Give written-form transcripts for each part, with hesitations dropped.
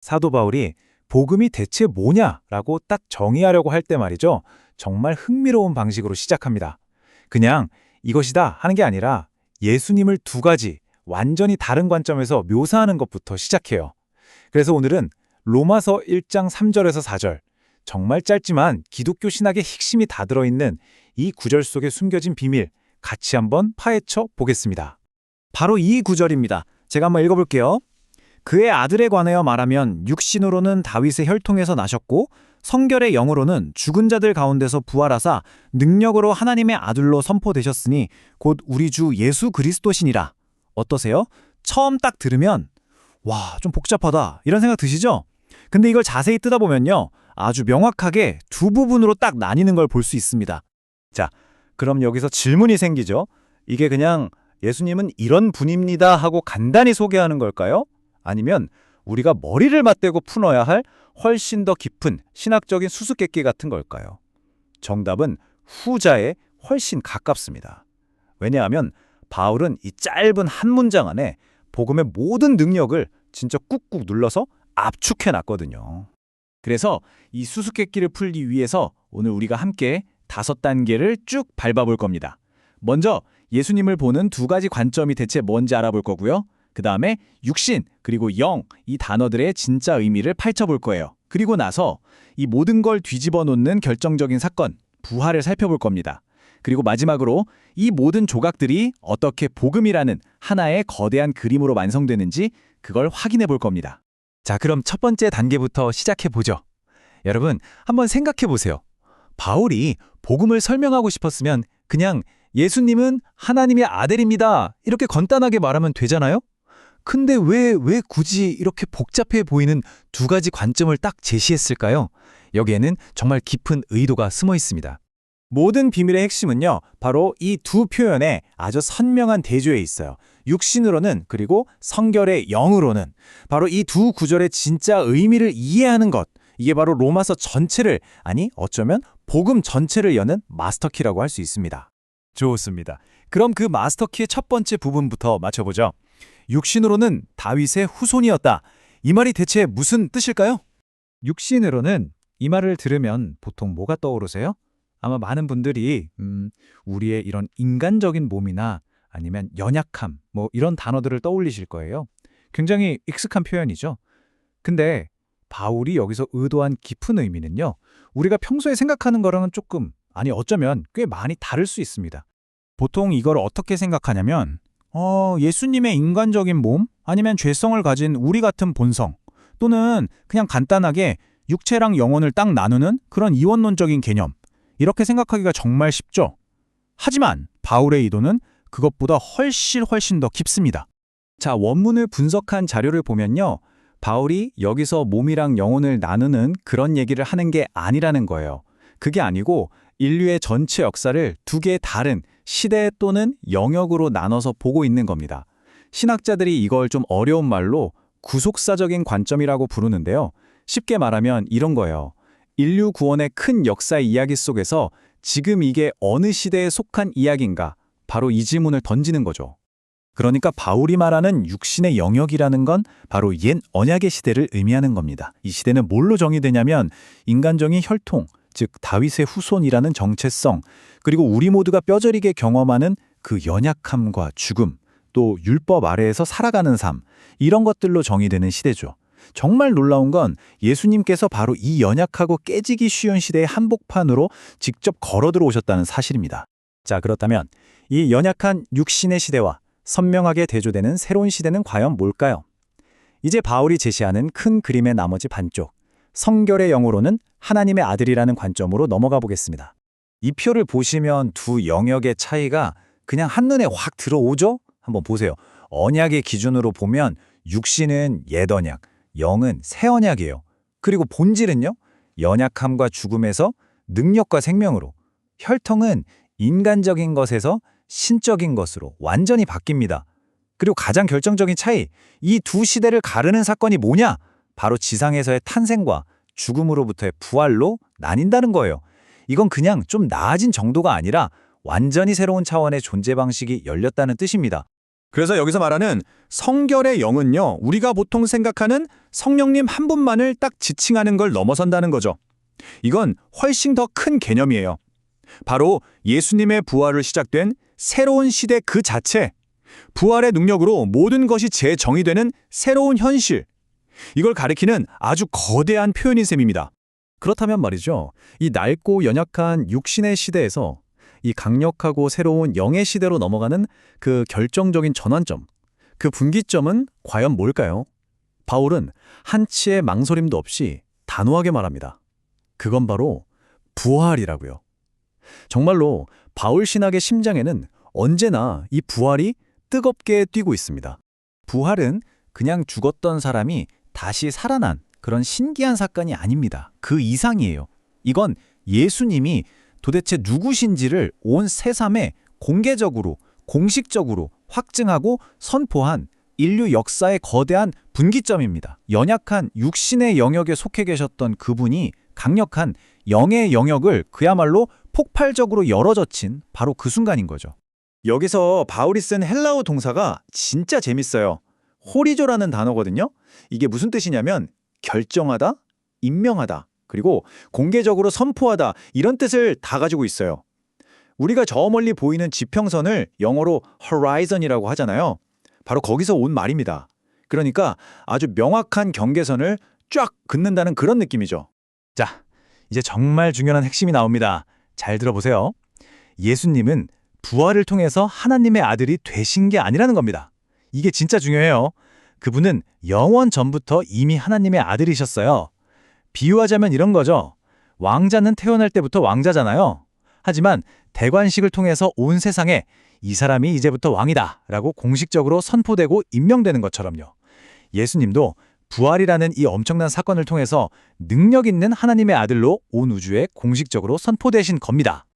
사도 바울이 복음이 대체 뭐냐라고 딱 정의하려고 할 때 말이죠. 정말 흥미로운 방식으로 시작합니다. 그냥 이것이다 하는 게 아니라 예수님을 두 가지 완전히 다른 관점에서 묘사하는 것부터 시작해요. 그래서 오늘은 로마서 1장 3절에서 4절, 정말 짧지만 기독교 신학의 핵심이 다 들어있는 이 구절 속에 숨겨진 비밀, 같이 한번 파헤쳐 보겠습니다. 바로 이 구절입니다. 제가 한번 읽어볼게요. 그의 아들에 관하여 말하면 육신으로는 다윗의 혈통에서 나셨고 성결의 영으로는 죽은 자들 가운데서 부활하사 능력으로 하나님의 아들로 선포되셨으니 곧 우리 주 예수 그리스도시니라. 어떠세요? 처음 딱 들으면 와, 좀 복잡하다 이런 생각 드시죠? 근데 이걸 자세히 뜯어보면요, 아주 명확하게 두 부분으로 딱 나뉘는 걸 볼 수 있습니다. 자, 그럼 여기서 질문이 생기죠. 이게 그냥 예수님은 이런 분입니다 하고 간단히 소개하는 걸까요? 아니면 우리가 머리를 맞대고 풀어야 할 훨씬 더 깊은 신학적인 수수께끼 같은 걸까요? 정답은 후자에 훨씬 가깝습니다. 왜냐하면 바울은 이 짧은 한 문장 안에 복음의 모든 능력을 진짜 꾹꾹 눌러서 압축해놨거든요. 그래서 이 수수께끼를 풀기 위해서 오늘 우리가 함께 5단계를 쭉 밟아볼 겁니다. 먼저 예수님을 보는 두 가지 관점이 대체 뭔지 알아볼 거고요. 그 다음에 육신 그리고 영, 이 단어들의 진짜 의미를 파헤쳐볼 거예요. 그리고 나서 이 모든 걸 뒤집어 놓는 결정적인 사건, 부활을 살펴볼 겁니다. 그리고 마지막으로 이 모든 조각들이 어떻게 복음이라는 하나의 거대한 그림으로 완성되는지 그걸 확인해 볼 겁니다. 자, 그럼 첫 번째 단계부터 시작해 보죠. 여러분, 한번 생각해 보세요. 바울이 복음을 설명하고 싶었으면 그냥 예수님은 하나님의 아들입니다, 이렇게 간단하게 말하면 되잖아요? 근데 왜 굳이 이렇게 복잡해 보이는 두 가지 관점을 딱 제시했을까요? 여기에는 정말 깊은 의도가 숨어 있습니다. 모든 비밀의 핵심은요, 바로 이 두 표현의 아주 선명한 대조에 있어요. 육신으로는 그리고 성결의 영으로는. 바로 이 두 구절의 진짜 의미를 이해하는 것. 이게 바로 로마서 전체를, 아니 어쩌면 복음 전체를 여는 마스터키라고 할 수 있습니다. 좋습니다. 그럼 그 마스터키의 첫 번째 부분부터 맞춰보죠. 육신으로는 다윗의 후손이었다. 이 말이 대체 무슨 뜻일까요? 육신으로는 이 말을 들으면 보통 뭐가 떠오르세요? 아마 많은 분들이 우리의 이런 인간적인 몸이나 아니면 연약함, 뭐 이런 단어들을 떠올리실 거예요. 굉장히 익숙한 표현이죠. 근데 바울이 여기서 의도한 깊은 의미는요, 우리가 평소에 생각하는 거랑은 조금, 아니 어쩌면 꽤 많이 다를 수 있습니다. 보통 이걸 어떻게 생각하냐면 예수님의 인간적인 몸, 아니면 죄성을 가진 우리 같은 본성, 또는 그냥 간단하게 육체랑 영혼을 딱 나누는 그런 이원론적인 개념, 이렇게 생각하기가 정말 쉽죠. 하지만 바울의 의도는 그것보다 훨씬 더 깊습니다. 자, 원문을 분석한 자료를 보면요, 바울이 여기서 몸이랑 영혼을 나누는 그런 얘기를 하는 게 아니라는 거예요. 그게 아니고 인류의 전체 역사를 두 개의 다른 시대 또는 영역으로 나눠서 보고 있는 겁니다. 신학자들이 이걸 좀 어려운 말로 구속사적인 관점이라고 부르는데요. 쉽게 말하면 이런 거예요. 인류 구원의 큰 역사의 이야기 속에서 지금 이게 어느 시대에 속한 이야기인가, 바로 이 질문을 던지는 거죠. 그러니까 바울이 말하는 육신의 영역이라는 건 바로 옛 언약의 시대를 의미하는 겁니다. 이 시대는 뭘로 정의되냐면 인간적인 혈통, 즉 다윗의 후손이라는 정체성, 그리고 우리 모두가 뼈저리게 경험하는 그 연약함과 죽음, 또 율법 아래에서 살아가는 삶, 이런 것들로 정의되는 시대죠. 정말 놀라운 건 예수님께서 바로 이 연약하고 깨지기 쉬운 시대의 한복판으로 직접 걸어 들어오셨다는 사실입니다. 자, 그렇다면 이 연약한 육신의 시대와 선명하게 대조되는 새로운 시대는 과연 뭘까요? 이제 바울이 제시하는 큰 그림의 나머지 반쪽, 성결의 영으로는 하나님의 아들이라는 관점으로 넘어가 보겠습니다. 이 표를 보시면 두 영역의 차이가 그냥 한눈에 확 들어오죠? 한번 보세요. 언약의 기준으로 보면 육신은 옛 언약, 영은 새 언약이에요. 그리고 본질은요, 연약함과 죽음에서 능력과 생명으로, 혈통은 인간적인 것에서 신적인 것으로 완전히 바뀝니다. 그리고 가장 결정적인 차이, 이 두 시대를 가르는 사건이 뭐냐? 바로 지상에서의 탄생과 죽음으로부터의 부활로 나뉜다는 거예요. 이건 그냥 좀 나아진 정도가 아니라 완전히 새로운 차원의 존재 방식이 열렸다는 뜻입니다. 그래서 여기서 말하는 성결의 영은요, 우리가 보통 생각하는 성령님 한 분만을 딱 지칭하는 걸 넘어선다는 거죠. 이건 훨씬 더 큰 개념이에요. 바로 예수님의 부활을 시작된 새로운 시대 그 자체, 부활의 능력으로 모든 것이 재정의되는 새로운 현실, 이걸 가리키는 아주 거대한 표현인 셈입니다. 그렇다면 말이죠, 이 낡고 연약한 육신의 시대에서 이 강력하고 새로운 영의 시대로 넘어가는 그 결정적인 전환점, 그 분기점은 과연 뭘까요? 바울은 한치의 망설임도 없이 단호하게 말합니다. 그건 바로 부활이라고요. 정말로 바울 신학의 심장에는 언제나 이 부활이 뜨겁게 뛰고 있습니다. 부활은 그냥 죽었던 사람이 다시 살아난 그런 신기한 사건이 아닙니다. 그 이상이에요. 이건 예수님이 도대체 누구신지를 온 세상에 공개적으로, 공식적으로 확증하고 선포한 인류 역사의 거대한 분기점입니다. 연약한 육신의 영역에 속해 계셨던 그분이 강력한 영의 영역을 그야말로 폭발적으로 열어젖힌 바로 그 순간인 거죠. 여기서 바울이 쓴 헬라어 동사가 진짜 재밌어요. 호리조라는 단어거든요. 이게 무슨 뜻이냐면 결정하다, 임명하다, 그리고 공개적으로 선포하다, 이런 뜻을 다 가지고 있어요. 우리가 저 멀리 보이는 지평선을 영어로 horizon이라고 하잖아요. 바로 거기서 온 말입니다. 그러니까 아주 명확한 경계선을 쫙 긋는다는 그런 느낌이죠. 자, 이제 정말 중요한 핵심이 나옵니다. 잘 들어보세요. 예수님은 부활을 통해서 하나님의 아들이 되신 게 아니라는 겁니다. 이게 진짜 중요해요. 그분은 영원 전부터 이미 하나님의 아들이셨어요. 비유하자면 이런 거죠. 왕자는 태어날 때부터 왕자잖아요. 하지만 대관식을 통해서 온 세상에 이 사람이 이제부터 왕이다 라고 공식적으로 선포되고 임명되는 것처럼요. 예수님도 부활이라는 이 엄청난 사건을 통해서 능력 있는 하나님의 아들로 온 우주에 공식적으로 선포되신 겁니다.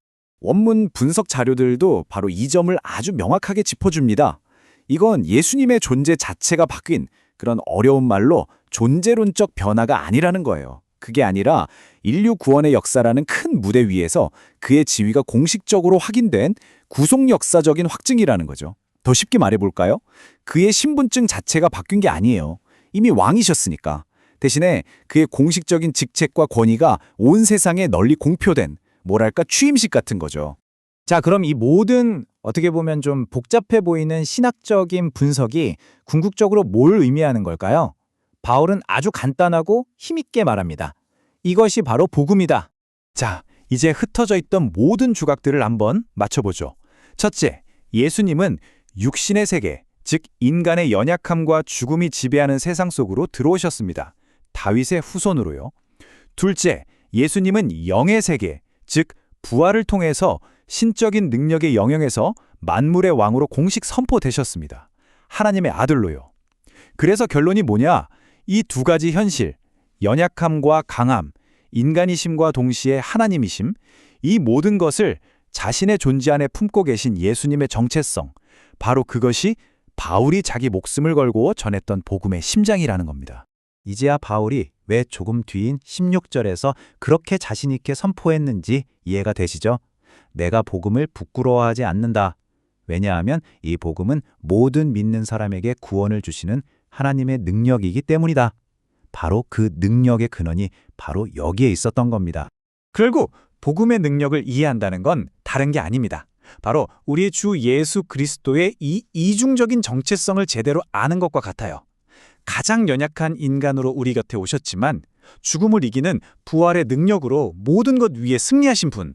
원문 분석 자료들도 바로 이 점을 아주 명확하게 짚어줍니다. 이건 예수님의 존재 자체가 바뀐 그런 어려운 말로 존재론적 변화가 아니라는 거예요. 그게 아니라 인류 구원의 역사라는 큰 무대 위에서 그의 지위가 공식적으로 확인된 구속 역사적인 확증이라는 거죠. 더 쉽게 말해볼까요? 그의 신분증 자체가 바뀐 게 아니에요. 이미 왕이셨으니까. 대신에 그의 공식적인 직책과 권위가 온 세상에 널리 공표된, 뭐랄까 취임식 같은 거죠. 자, 그럼 이 모든 어떻게 보면 좀 복잡해 보이는 신학적인 분석이 궁극적으로 뭘 의미하는 걸까요? 바울은 아주 간단하고 힘있게 말합니다. 이것이 바로 복음이다. 자, 이제 흩어져 있던 모든 조각들을 한번 맞춰보죠. 첫째, 예수님은 육신의 세계, 즉 인간의 연약함과 죽음이 지배하는 세상 속으로 들어오셨습니다. 다윗의 후손으로요. 둘째, 예수님은 영의 세계, 즉 부활을 통해서 신적인 능력의 영역에서 만물의 왕으로 공식 선포되셨습니다. 하나님의 아들로요. 그래서 결론이 뭐냐? 이 두 가지 현실, 연약함과 강함, 인간이심과 동시에 하나님이심, 이 모든 것을 자신의 존재 안에 품고 계신 예수님의 정체성, 바로 그것이 바울이 자기 목숨을 걸고 전했던 복음의 심장이라는 겁니다. 이제야 바울이 왜 조금 뒤인 16절에서 그렇게 자신 있게 선포했는지 이해가 되시죠? 내가 복음을 부끄러워하지 않는다. 왜냐하면 이 복음은 모든 믿는 사람에게 구원을 주시는 하나님의 능력이기 때문이다. 바로 그 능력의 근원이 바로 여기에 있었던 겁니다. 결국 복음의 능력을 이해한다는 건 다른 게 아닙니다. 바로 우리 주 예수 그리스도의 이 이중적인 정체성을 제대로 아는 것과 같아요. 가장 연약한 인간으로 우리 곁에 오셨지만 죽음을 이기는 부활의 능력으로 모든 것 위에 승리하신 분.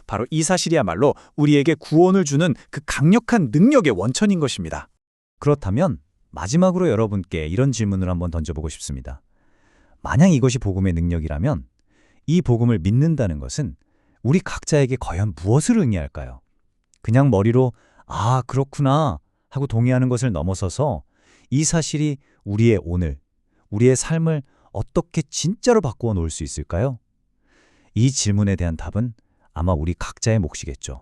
바로 이 사실이야말로 우리에게 구원을 주는 그 강력한 능력의 원천인 것입니다. 그렇다면 마지막으로 여러분께 이런 질문을 한번 던져보고 싶습니다. 만약 이것이 복음의 능력이라면 이 복음을 믿는다는 것은 우리 각자에게 과연 무엇을 의미할까요? 그냥 머리로 아, 그렇구나 하고 동의하는 것을 넘어서서 이 사실이 우리의 오늘, 우리의 삶을 어떻게 진짜로 바꾸어 놓을 수 있을까요? 이 질문에 대한 답은 아마 우리 각자의 몫이겠죠.